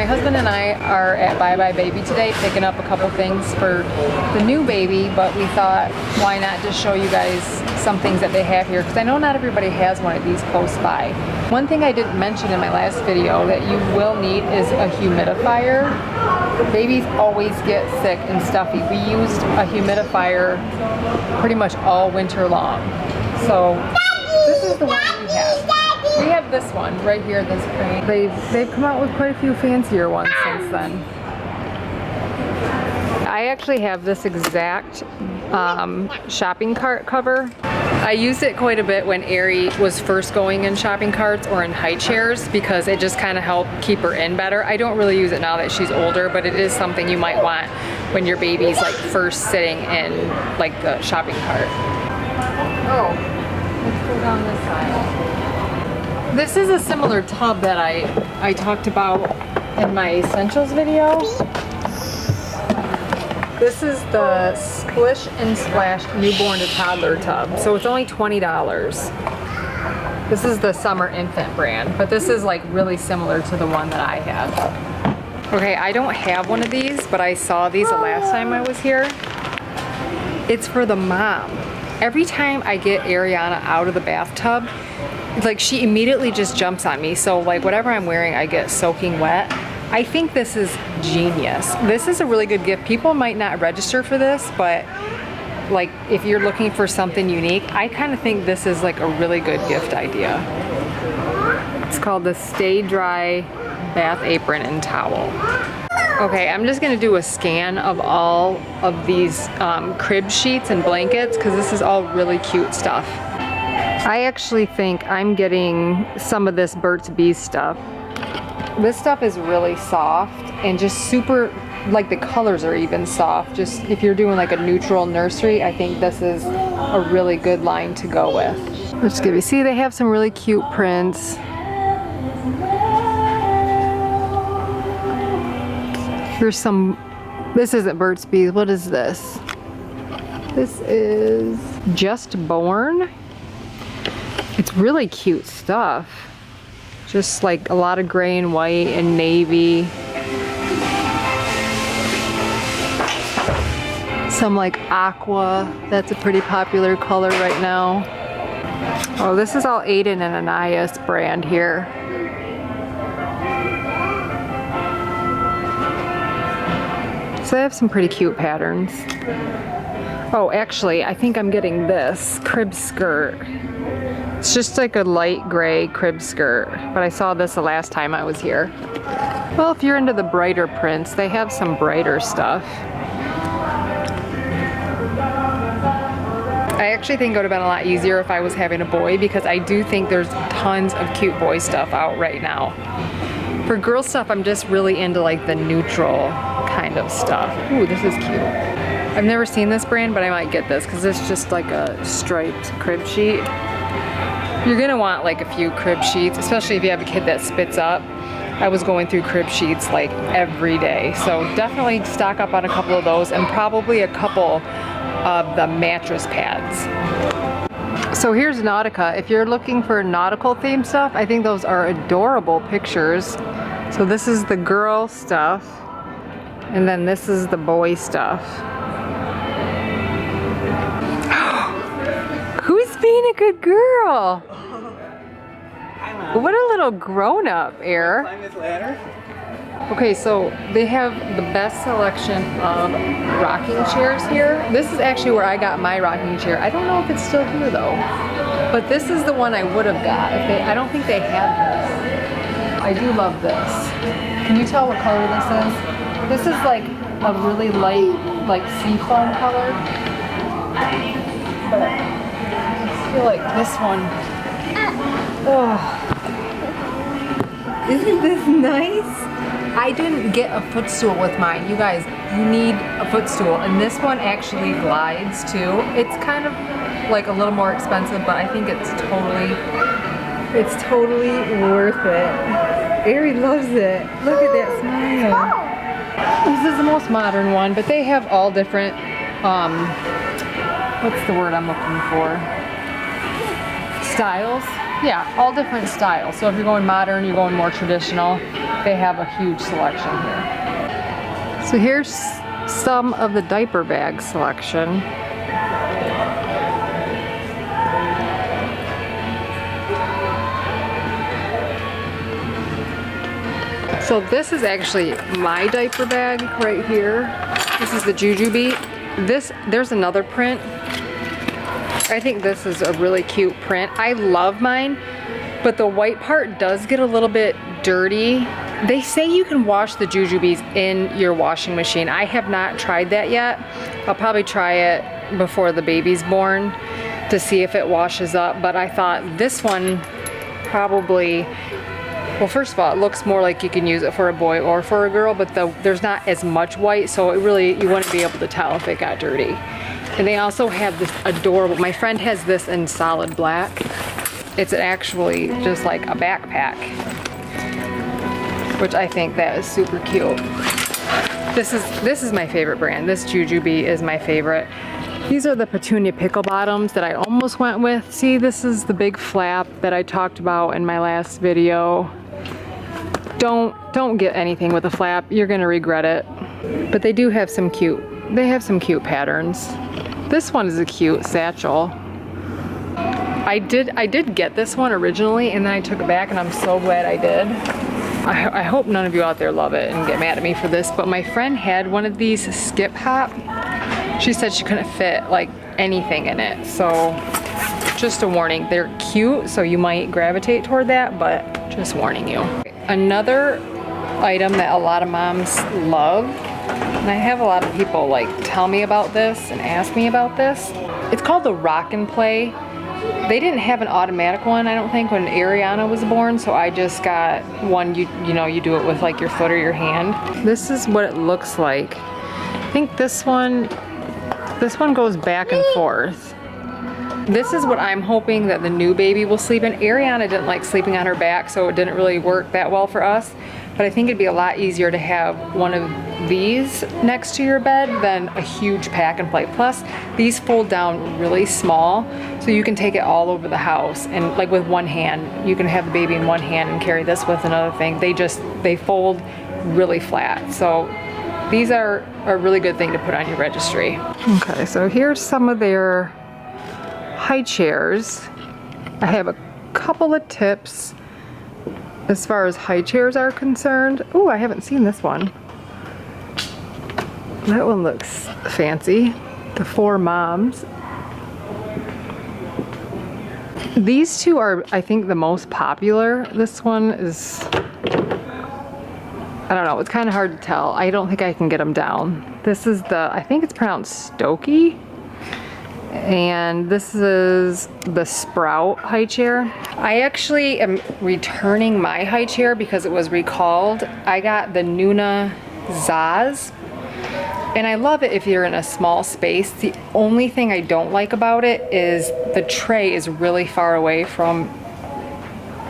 My husband and I are at Bye Bye Baby today picking up a couple things for the new baby, but we thought why not just show you guys some things that they have here, because I know not everybody has one of these close by. One thing I didn't mention in my last video that you will need is a humidifier. Babies always get sick and stuffy. We used a humidifier pretty much all winter long. So this is the one we have. We have this one right here, this crane. They've come out with quite a few fancier ones since then. I actually have this exact shopping cart cover. I used it quite a bit when Ari was first going in shopping carts or in high chairs because it just kind of helped keep her in better. I don't really use it now that she's older, but it is something you might want when your baby's like first sitting in like the shopping cart. Oh, let's go down this side. This is a similar tub that I talked about in my essentials video. This is the Splish and Splash newborn to toddler tub. So it's only $20. This is the Summer Infant brand, but this is like really similar to the one that I have. Okay, I don't have one of these, but I saw these the last time I was here. It's for the mom. Every time I get Ariana out of the bathtub, like she immediately just jumps on me. So like whatever I'm wearing, I get soaking wet. I think this is genius. This is a really good gift. People might not register for this, but like if you're looking for something unique, I kind of think this is like a really good gift idea. It's called the Stay Dry Bath Apron and Towel. Okay, I'm just gonna do a scan of all of these crib sheets and blankets because this is all really cute stuff. I actually think I'm getting some of this Burt's Bees stuff. This stuff is really soft and just super, like the colors are even soft. Just if you're doing like a neutral nursery, I think this is a really good line to go with. Let's give you, see they have some really cute prints. Here's some, this isn't Burt's Bees, what is this? This is Just Born. It's really cute stuff. Just like a lot of gray and white and navy. Some like aqua, that's a pretty popular color right now. Oh, this is all Aiden and Anaya's brand here. So they have some pretty cute patterns. Oh, actually, I think I'm getting this crib skirt. It's just like a light gray crib skirt, but I saw this the last time I was here. Well, if you're into the brighter prints, they have some brighter stuff. I actually think it would have been a lot easier if I was having a boy because I do think there's tons of cute boy stuff out right now. For girl stuff, I'm just really into like the neutral kind of stuff. Ooh, this is cute. I've never seen this brand, but I might get this because it's just like a striped crib sheet. You're gonna want like a few crib sheets, especially if you have a kid that spits up. I was going through crib sheets like every day. So definitely stock up on a couple of those and probably a couple of the mattress pads. So here's Nautica. If you're looking for nautical themed stuff, I think those are adorable pictures. So this is the girl stuff, and then this is the boy stuff. Who's being a good girl? What a little grown-up, Air. Climb this ladder? Okay, so they have the best selection of rocking chairs here. This is actually where I got my rocking chair. I don't know if it's still here though, but this is the one I would have got. I don't think they had this. I do love this. Can you tell what color this is? This is like a really light, like seafoam color. But I feel like this one, oh. Isn't this nice? I didn't get a footstool with mine. You guys, you need a footstool. And this one actually glides too. It's kind of like a little more expensive, but I think it's totally worth it. Ari loves it. Look at that smile. This is the most modern one, but they have all different, what's the word I'm looking for? Styles? Yeah, all different styles. So if you're going modern, you're going more traditional. they have a huge selection here. So here's some of the diaper bag selection. So this is actually my diaper bag right here. This is the Jujubee. There's another print. I think this is a really cute print. I love mine, but the white part does get a little bit dirty. They say you can wash the Jujubees in your washing machine. I have not tried that yet. I'll probably try it before the baby's born to see if it washes up, but I thought this one probably, well, first of all, it looks more like you can use it for a boy or for a girl, but there's not as much white, so it really, you wouldn't be able to tell if it got dirty. And they also have this adorable, my friend has this in solid black. It's actually just like a backpack, which I think that is super cute. This is my favorite brand. This Jujubee is my favorite. These are the Petunia pickle bottoms that I almost went with. See, this is the big flap that I talked about in my last video. Don't get anything with a flap. You're gonna regret it. But they do have some cute patterns. This one is a cute satchel. I did get this one originally, and then I took it back, and I'm so glad I did. I hope none of you out there love it and get mad at me for this, but my friend had one of these skip hop. She said she couldn't fit like anything in it, so just a warning. They're cute, so you might gravitate toward that, but just warning you. Another item that a lot of moms love, and I have a lot of people like tell me about this and ask me about this. It's called the Rock and Play. They didn't have an automatic one, I don't think, when Ariana was born, so I just got one, you know, you do it with like your foot or your hand. This is what it looks like. I think this one goes back and forth. This is what I'm hoping that the new baby will sleep in. Ariana didn't like sleeping on her back, so it didn't really work that well for us. But I think it'd be a lot easier to have one of these next to your bed than a huge pack and play. Plus, these fold down really small, so you can take it all over the house. And like with one hand, you can have the baby in one hand and carry this with another thing. They fold really flat. So these are a really good thing to put on your registry. Okay, so here's some of their high chairs. I have a couple of tips as far as high chairs are concerned. Oh, I haven't seen this one. That one looks fancy. The Four Moms. These two are, I think, the most popular. This one is, I don't know, it's kind of hard to tell. I don't think I can get them down. This is the, I think it's pronounced Stokey. And this is the Sprout high chair. I actually am returning my high chair because it was recalled. I got the Nuna Zaz, and I love it if you're in a small space. The only thing I don't like about it is the tray is really far away from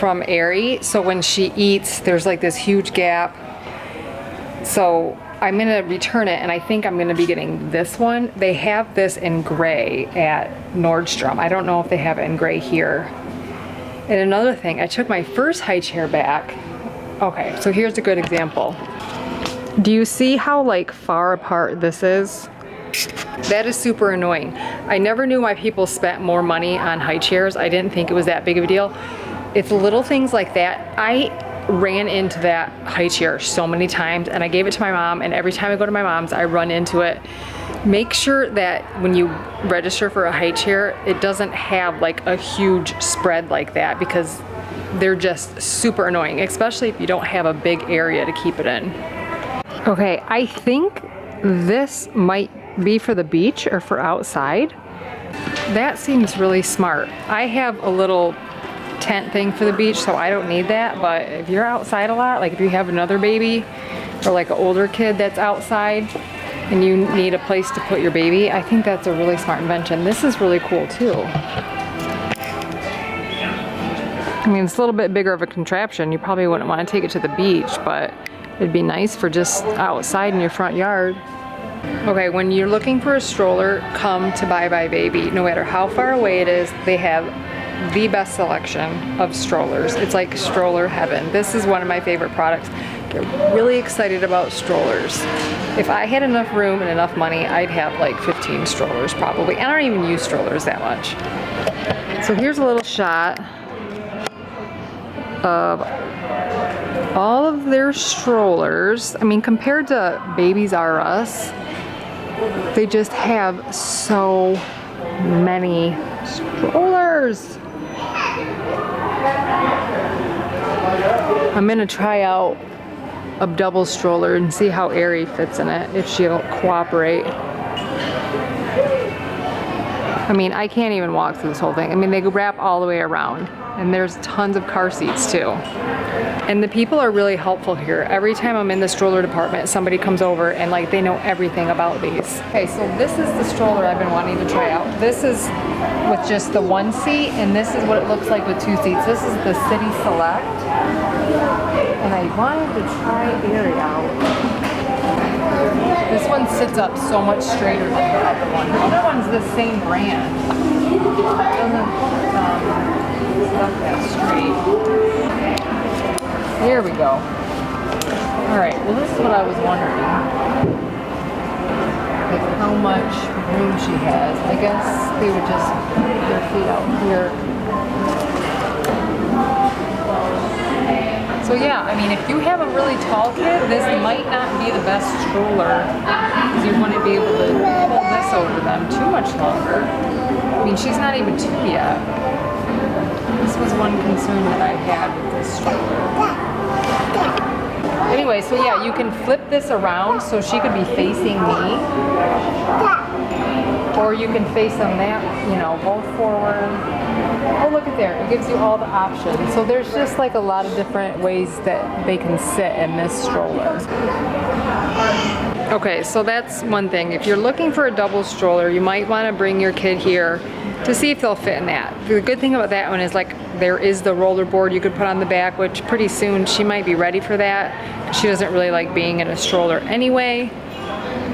Ari, so when she eats, there's like this huge gap. So I'm gonna return it, and I think I'm gonna be getting this one. They have this in gray at Nordstrom. I don't know if they have it in gray here. And another thing, I took my first high chair back. Okay, so here's a good example. Do you see how like far apart this is? That is super annoying. I never knew why people spent more money on high chairs. I didn't think it was that big of a deal. It's little things like that. I ran into that high chair so many times, and I gave it to my mom, and every time I go to my mom's I run into it. Make sure that when you register for a high chair, it doesn't have like a huge spread like that, because they're just super annoying, especially if you don't have a big area to keep it in. Okay, I think this might be for the beach or for outside. That seems really smart. I have a little tent thing for the beach, so I don't need that, but if you're outside a lot, like if you have another baby or like an older kid that's outside and you need a place to put your baby, I think that's a really smart invention. This is really cool too. I mean, it's a little bit bigger of a contraption. You probably wouldn't want to take it to the beach, but it'd be nice for just outside in your front yard. Okay, when you're looking for a stroller, come to Bye Bye Baby. No matter how far away it is, they have the best selection of strollers. It's like stroller heaven. This is one of my favorite products. get really excited about strollers. If I had enough room and enough money, I'd have like 15 strollers probably. I don't even use strollers that much. So here's a little shot of all of their strollers. I mean, compared to Babies R Us, they just have so many strollers. I'm gonna try out a double stroller and see how Aerie fits in it, if she'll cooperate. I mean, I can't even walk through this whole thing. I mean, they wrap all the way around, and there's tons of car seats too. And the people are really helpful here. Every time I'm in the stroller department, somebody comes over and like they know everything about these. Okay, so this is the stroller I've been wanting to try out. This is with just the one seat, and this is what it looks like with two seats. This is the City Select, and I wanted to try Aerie out. This one sits up so much straighter than the other one. The other one's the same brand. It doesn't stuff that straight. There we go. Alright, well this is what I was wondering. Like how much room she has. I guess they would just put their feet out here. So yeah, I mean, if you have a really tall kid, this might not be the best stroller because you wouldn't be able to pull this over them too much longer. I mean, she's not even 2 yet. This was one concern that I had with this stroller. Anyway, so yeah, you can flip this around so she could be facing me. Or you can face them that, you know, both forward. Oh, look at there. It gives you all the options. So there's just like a lot of different ways that they can sit in this stroller. Okay, so that's one thing. If you're looking for a double stroller, you might want to bring your kid here to see if they'll fit in that. The good thing about that one is like there is the roller board you could put on the back, which pretty soon she might be ready for that. She doesn't really like being in a stroller anyway.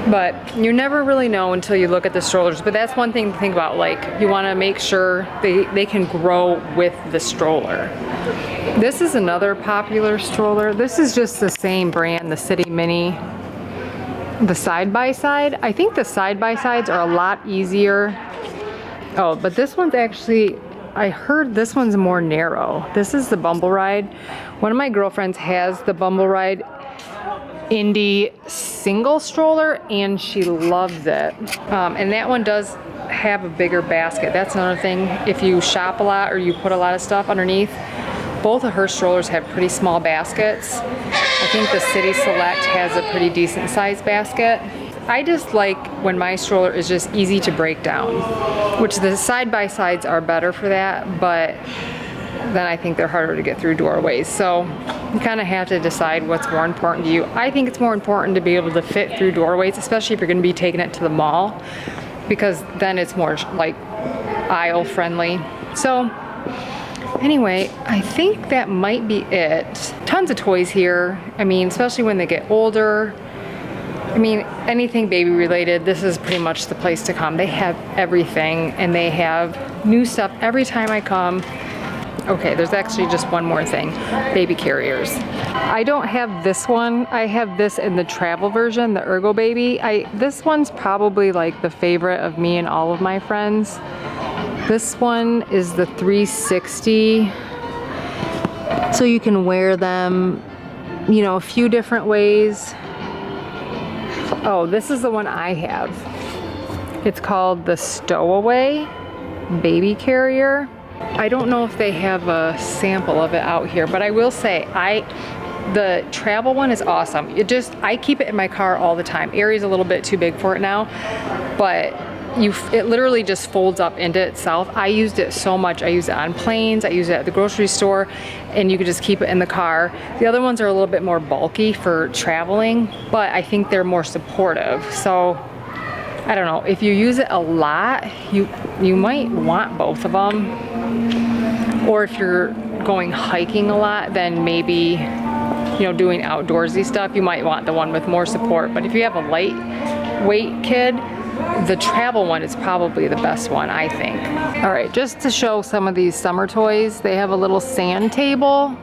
But you never really know until you look at the strollers. But that's one thing to think about. Like, you want to make sure they can grow with the stroller. This is another popular stroller. This is just the same brand, the City Mini. The side-by-side. I think the side-by-sides are a lot easier. Oh, but this one's actually, I heard this one's more narrow. This is the Bumble Ride. One of my girlfriends has the Bumble Ride Indie single stroller and she loves it. And that one does have a bigger basket. That's another thing. If you shop a lot or you put a lot of stuff underneath, both of her strollers have pretty small baskets. I think the City Select has a pretty decent sized basket. I just like when my stroller is just easy to break down, which the side-by-sides are better for that, but then I think they're harder to get through doorways. So you kind of have to decide what's more important to you. I think it's more important to be able to fit through doorways, especially if you're going to be taking it to the mall, because then it's more like aisle friendly. So anyway, I think that might be it. Tons of toys here. I mean, especially when they get older. I mean, anything baby related, this is pretty much the place to come. They have everything and they have new stuff every time I come. Okay, there's actually just one more thing. Baby carriers. I don't have this one. I have this in the travel version, the Ergo Baby. This one's probably like the favorite of me and all of my friends. This one is the 360. So you can wear them, you know, a few different ways. Oh, this is the one I have. It's called the Stowaway Baby Carrier. I don't know if they have a sample of it out here, but I will say the travel one is awesome. I keep it in my car all the time. Aerie's a little bit too big for it now, but it literally just folds up into itself. I used it so much. I use it on planes, I use it at the grocery store, and you can just keep it in the car. The other ones are a little bit more bulky for traveling, but I think they're more supportive. So I don't know, if you use it a lot, you might want both of them. Or if you're going hiking a lot, then maybe, you know, doing outdoorsy stuff, you might want the one with more support. But if you have a lightweight kid, the travel one is probably the best one, I think. All right, just to show some of these summer toys, they have a little sand table.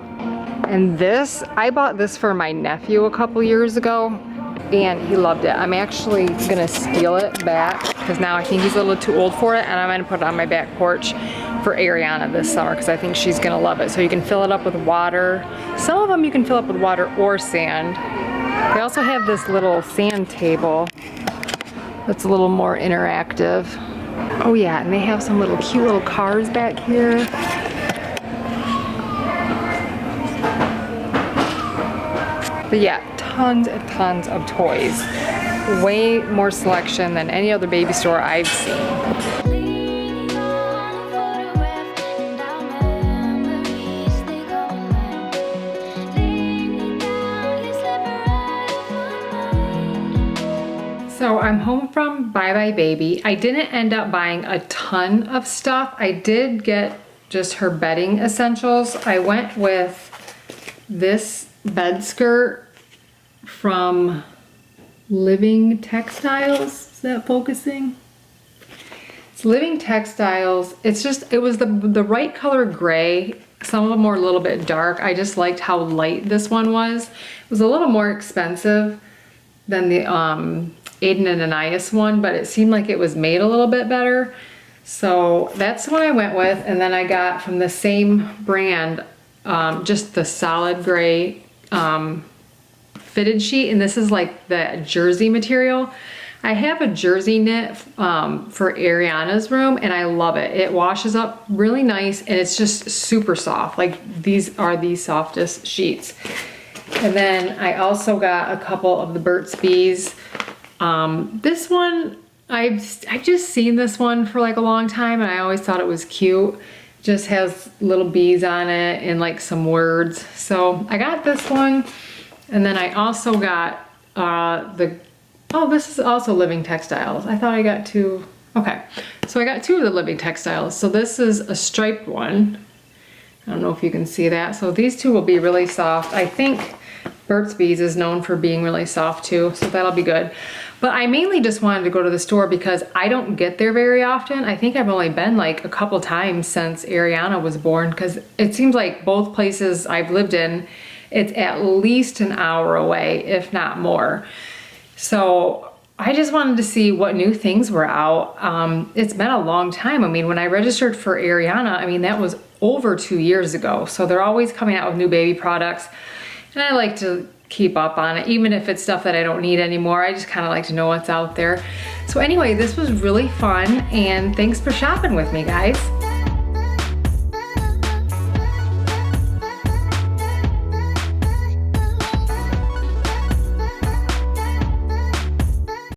And this, I bought this for my nephew a couple years ago and he loved it. I'm actually gonna steal it back because now I think he's a little too old for it, and I'm gonna put it on my back porch for Ariana this summer because I think she's gonna love it. So you can fill it up with water. Some of them you can fill up with water or sand. They also have this little sand table that's a little more interactive. Oh yeah, and they have some little cute little cars back here. But yeah, tons and tons of toys. Way more selection than any other baby store I've seen. So I'm home from Bye Bye Baby. I didn't end up buying a ton of stuff. I did get just her bedding essentials. I went with this bed skirt from Living Textiles. Is that focusing? It's Living Textiles. It's just, it was the right color gray. Some of them were a little bit dark. I just liked how light this one was. It was a little more expensive than the Aiden and Anais one, but it seemed like it was made a little bit better. So that's what I went with. And then I got from the same brand, just the solid gray fitted sheet. And this is like the jersey material. I have a jersey knit for Ariana's room and I love it. It washes up really nice and it's just super soft. Like these are the softest sheets. And then I also got a couple of the Burt's Bees. This one, I've just seen this one for like a long time and I always thought it was cute. Just has little bees on it and like some words. So I got this one. And then I also got oh, this is also Living Textiles. I thought I got two. Okay, so I got two of the Living Textiles. So this is a striped one. I don't know if you can see that. So these two will be really soft. I think Burt's Bees is known for being really soft too, so that'll be good. But I mainly just wanted to go to the store because I don't get there very often. I think I've only been like a couple times since Ariana was born because it seems like both places I've lived in, it's at least an hour away, if not more. So I just wanted to see what new things were out. It's been a long time. I mean, when I registered for Ariana, I mean, that was over 2 years ago. So they're always coming out with new baby products. And I like to keep up on it, even if it's stuff that I don't need anymore. I just kind of like to know what's out there. So anyway, this was really fun and thanks for shopping with me, guys.